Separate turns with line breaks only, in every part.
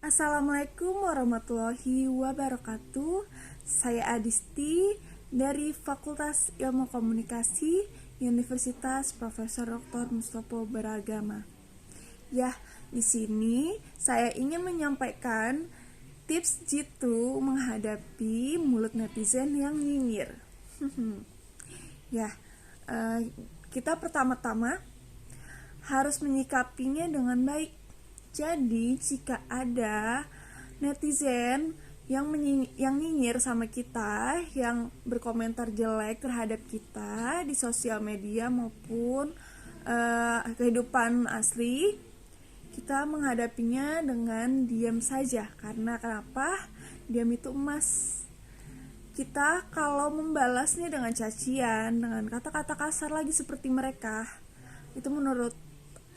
Assalamualaikum warahmatullahi wabarakatuh. Saya Adisti dari Fakultas Ilmu Komunikasi Universitas Profesor Dr. Mustopo Beragama. Ya, di sini saya ingin menyampaikan tips jitu menghadapi mulut netizen yang nyinyir. Ya, kita pertama-tama harus menyikapinya dengan baik. Jadi jika ada netizen yang nyinyir sama kita, yang berkomentar jelek terhadap kita di sosial media maupun kehidupan asli, kita menghadapinya dengan diam saja. Karena kenapa? Diam itu emas. Kita kalau membalasnya dengan cacian, dengan kata-kata kasar lagi seperti mereka, itu menurut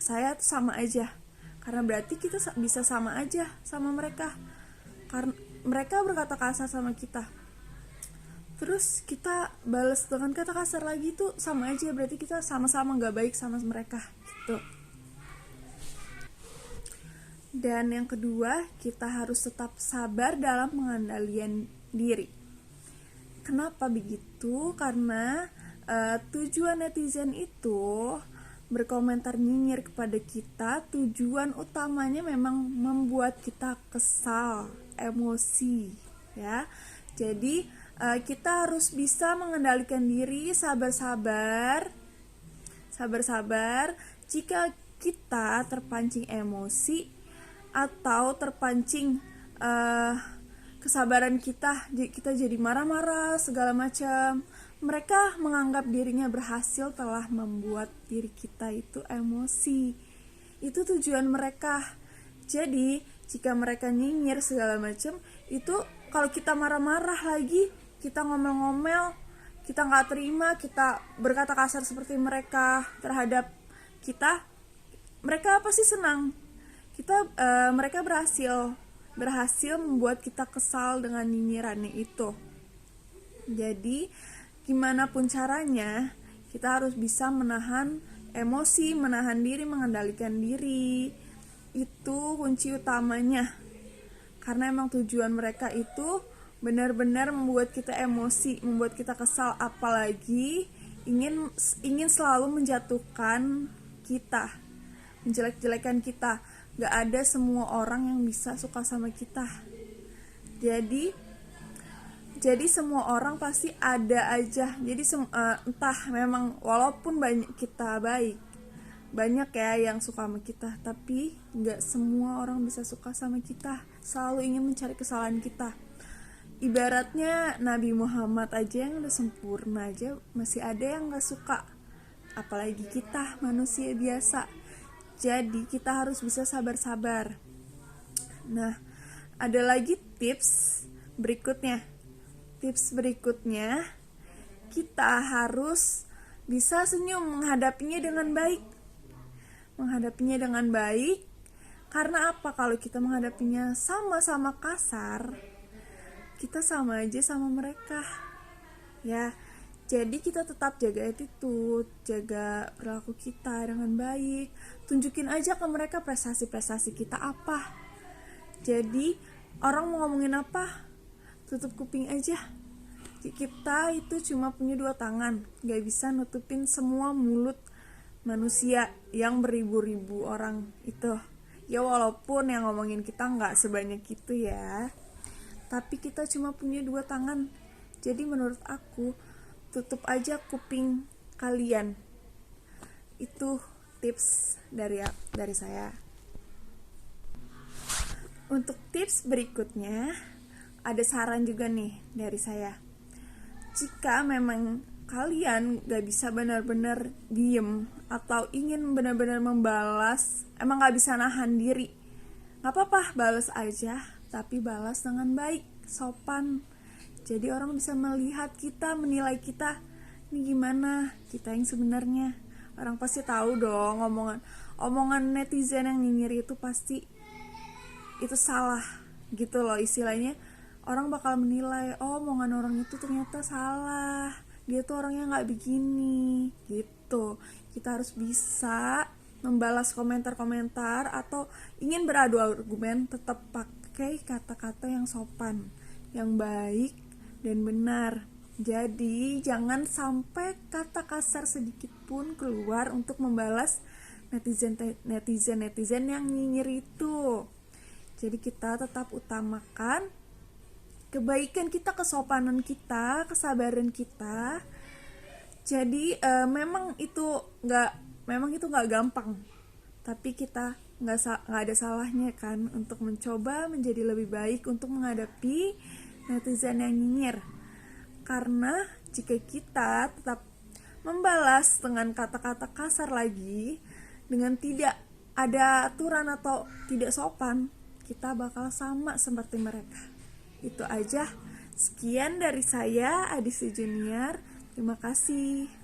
saya sama aja. Karena berarti kita bisa sama aja sama mereka. Karena mereka berkata kasar sama kita, terus kita balas dengan kata kasar lagi, itu sama aja. Berarti kita sama-sama gak baik sama mereka gitu. Dan yang kedua, kita harus tetap sabar dalam pengendalian diri. Kenapa begitu? Karena tujuan netizen itu berkomentar nyinyir kepada kita, tujuan utamanya memang membuat kita kesal, emosi, ya. Jadi kita harus bisa mengendalikan diri, sabar-sabar. Jika kita terpancing emosi atau terpancing kesabaran kita jadi marah-marah segala macam, mereka menganggap dirinya berhasil telah membuat diri kita itu emosi. Itu tujuan mereka. Jadi jika mereka nyinyir segala macam, itu kalau kita marah-marah lagi, kita ngomel-ngomel, kita gak terima, kita berkata kasar seperti mereka terhadap kita, mereka pasti senang. Mereka berhasil membuat kita kesal dengan nyinyirannya itu. Jadi gimana pun caranya, kita harus bisa menahan emosi, menahan diri, mengendalikan diri. Itu kunci utamanya. Karena emang tujuan mereka itu benar-benar membuat kita emosi, membuat kita kesal, apalagi ingin selalu menjatuhkan kita, menjelek-jelekan kita. Gak ada semua orang yang bisa suka sama kita. Jadi semua orang pasti ada aja. Jadi entah memang walaupun kita baik, banyak ya yang suka sama kita, tapi gak semua orang bisa suka sama kita. Selalu ingin mencari kesalahan kita. Ibaratnya Nabi Muhammad aja yang udah sempurna aja masih ada yang gak suka, apalagi kita manusia biasa. Jadi kita harus bisa sabar-sabar. Nah, ada lagi tips berikutnya, kita harus bisa senyum menghadapinya dengan baik. Karena apa? Kalau kita menghadapinya sama-sama kasar, kita sama aja sama mereka, ya. Jadi kita tetap jaga attitude, jaga perilaku kita dengan baik. Tunjukin aja ke mereka prestasi-prestasi kita apa. Jadi orang mau ngomongin apa, tutup kuping aja. Kita itu cuma punya 2 tangan, gak bisa nutupin semua mulut manusia yang beribu-ribu orang itu. Ya walaupun yang ngomongin kita gak sebanyak itu ya, tapi kita cuma punya 2 tangan. Jadi menurut aku, tutup aja kuping kalian. Itu tips dari saya. Untuk tips berikutnya, ada saran juga nih dari saya. Jika memang kalian gak bisa benar-benar diem atau ingin benar-benar membalas, emang gak bisa nahan diri, gak apa-apa, balas aja, tapi balas dengan baik, sopan. Jadi orang bisa melihat kita, menilai kita, ini gimana kita yang sebenarnya. Orang pasti tahu dong, omongan netizen yang nyinyir itu pasti itu salah gitu loh, istilahnya. Orang bakal menilai, oh omongan orang itu ternyata salah, dia tuh orangnya gak begini gitu. Kita harus bisa membalas komentar-komentar atau ingin beradu argumen, tetap pakai kata-kata yang sopan, yang baik dan benar. Jadi jangan sampai kata kasar sedikit pun keluar untuk membalas netizen yang nyinyir itu. Jadi kita tetap utamakan kebaikan kita, kesopanan kita, kesabaran kita. Jadi memang itu nggak gampang, tapi kita nggak ada salahnya kan untuk mencoba menjadi lebih baik untuk menghadapi netizen yang nyinyir. Karena jika kita tetap membalas dengan kata-kata kasar lagi, dengan tidak ada aturan atau tidak sopan, kita bakal sama seperti mereka. Itu aja. Sekian dari saya, Adisti Junior. Terima kasih.